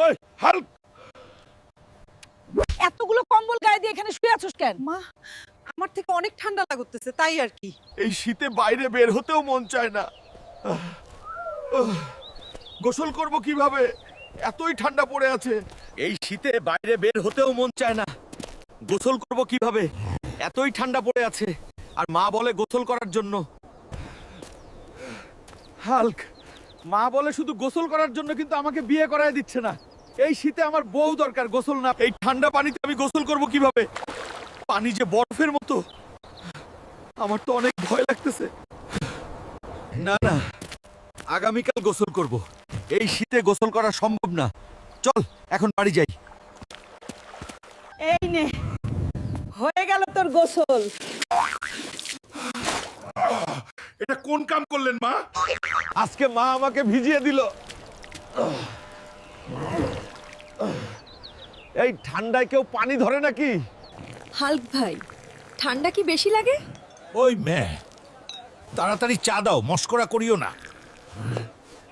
ওই হাল্ক, এতগুলো কম্বল গায়ে দিয়ে এখানে শুয়ে আছিস কেন? মা, আমার থেকে অনেক ঠান্ডা লাগতেছে, তাই আর কি। এই শীতে বাইরে বের হতেও মন চায় না। গোসল করব কিভাবে? এতই ঠান্ডা পড়ে আছে। এই শীতে বাইরে বের হতেও মন চায় না। গোসল করব কিভাবে? এতই ঠান্ডা পড়ে আছে। আর মা বলে গোসল করার জন্য। হাল্ক, মা বলে শুধু গোসল করার জন্য, কিন্তু আমাকে বিয়ে করায় দিচ্ছে না। এই শীতে আমার বউ দরকার, গোসল না। এই ঠান্ডা পানিতে আমি গোসল করব কিভাবে? পানি যে বরফের মতো। আমার তো অনেক ভয় লাগতেছে। না না, আগামীকাল গোসল করব। এই শীতে গোসল করা সম্ভব না। চল এখন বাড়ি যাই। এই নে, হয়ে গেল তোর গোসল। এটা কোন কাম করলেন মা? আজকে মা আমাকে ভিজিয়ে দিল। এই ঠান্ডায় কেউ পানি ধরে নাকি? হাল্ক ভাই, ঠান্ডা কি বেশি লাগে? ওই মেয়ে, তাড়াতাড়ি চা দাও, মস্করা করিও না।